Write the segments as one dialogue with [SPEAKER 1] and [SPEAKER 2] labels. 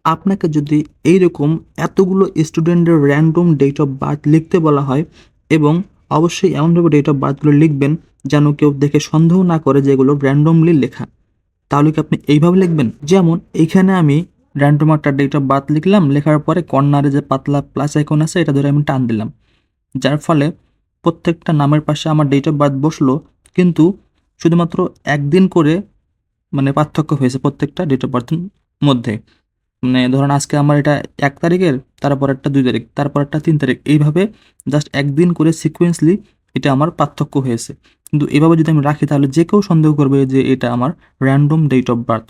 [SPEAKER 1] আপনাকে যদি এইরকম এতগুলো স্টুডেন্টের র্যান্ডম ডেট অফ বার্থ লিখতে বলা হয় এবং অবশ্যই এমনভাবে ডেট অফ বার্থগুলো লিখবেন যেন কেউ দেখে সন্দেহ না করে যে এগুলো র্যান্ডমলি লেখা। তাহলে কি আপনি এইভাবে লিখবেন? যেমন এইখানে আমি র্যান্ডম একটা ডেট অফ বার্থ লিখলাম, লেখার পরে কর্নারে যে পাতলা প্লাস আইকন আছে এটা ধরে আমি টান দিলাম। যার ফলে প্রত্যেকটা নামের পাশে আমার ডেট অফ বার্থ বসলো, কিন্তু শুধুমাত্র একদিন করে মানে পার্থক্য হয়েছে প্রত্যেকটা ডেট অফ বার্থের মধ্যে। মানে ধরুন আজকে আমার এটা ১ তারিখের, তারপরেরটা ২ তারিখ, তারপরেরটা ৩ তারিখ, এইভাবে জাস্ট একদিন করে সিকোয়েন্সলি এটা আমার পার্থক্য হয়েছে। কিন্তু এভাবে যদি আমি রাখি তাহলে যে কেউ সন্দেহ করবে যে এটা আমার র্যান্ডম ডেট অফ বার্থ।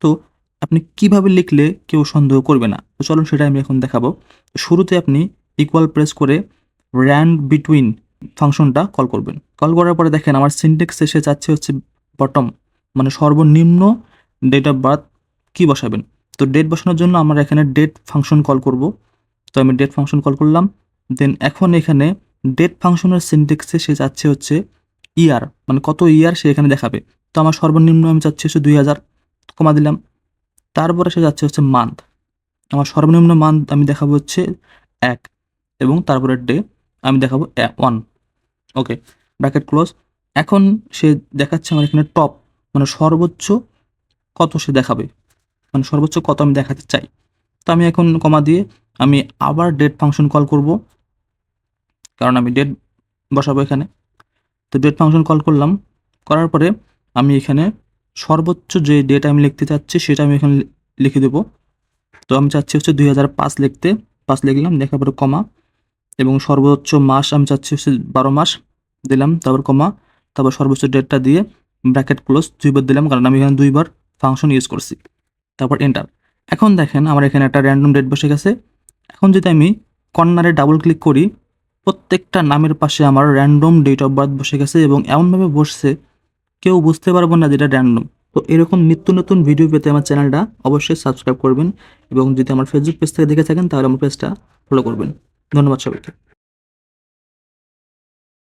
[SPEAKER 1] তো আপনি কিভাবে লিখলে কেউ সন্দেহ করবে না? তো চলুন সেটা আমি এখন দেখাবো। শুরুতে আপনি ইকুয়াল প্রেস করে র্যান্ড বিটুইন ফাংশনটা কল করবেন। কল করার পরে দেখেন আমার সিনট্যাক্স এসে যাচ্ছে হচ্ছে বটম, মানে সর্বনিম্ন ডেট অফ বার্থ কি বসাবেন। তো ডেট বসানোর জন্য আমরা এখানে ডেট ফাংশন কল করব। তো আমি ডেট ফাংশন কল করলাম। দেন এখন এখানে ডেট ফাংশনের সিনট্যাক্সে সে যাচ্ছে হচ্ছে ইয়ার, মানে কত ইয়ার সে এখানে দেখাবে। তো আমার সর্বনিম্ন আমি চাচ্ছি হচ্ছে ২০০০, কমা দিলাম। তারপরে সে যাচ্ছে হচ্ছে মান্থ। আমার সর্বনিম্ন মান্থ আমি দেখাবো হচ্ছে ১ এবং তারপরের ডে আমি দেখাবো ১। ওকে, ব্র্যাকেট ক্লোজ। এখন সে দেখাচ্ছে আমার এখানে টপ, মানে সর্বোচ্চ কত সে দেখাবে, মানে সর্বোচ্চ কত আমি দেখাতে চাই। তো আমি এখন কমা দিয়ে আমি আবার ডেট ফাংশন কল করব, কারণ আমি ডেট বসাবো এখানে। তো ডেট ফাংশন কল করলাম, করার পরে আমি এখানে সর্বোচ্চ যে ডেট আমি লিখতে চাচ্ছি সেটা আমি এখানে লিখে দেবো। তো আমি চাচ্ছি হচ্ছে ২০০৫ লিখতে, ৫ লিখলাম, লেখার পরে কমা, এবং সর্বোচ্চ মাস আমি চাচ্ছি হচ্ছে ১২ মাস, দিলাম, তারপর কমা, তারপর সর্বোচ্চ ডেটটা দিয়ে ব্র্যাকেট ক্লোজ ২ বার দিলাম, কারণ আমি এখানে ২ বার ফাংশন ইউজ করছি। তারপর এন্টার। এখন দেখেন আমার এখানে একটা র্যান্ডম ডেট বসে গেছে। এখন যদি আমি কর্নারে ডাবল ক্লিক করি, প্রত্যেকটা নামের পাশে আমার র্যান্ডম ডেট অফ বার্থ বসে গেছে এবং এমনভাবে বসছে কেউ বুঝতে পারবো না যে এটা র্যান্ডম। তো এরকম নিত্য নতুন ভিডিও পেতে আমার চ্যানেলটা অবশ্যই সাবস্ক্রাইব করবেন এবং যদি আমার ফেসবুক পেজ থেকে দেখে থাকেন তাহলে আমার পেজটা ফলো করবেন। ধন্যবাদ সবাইকে।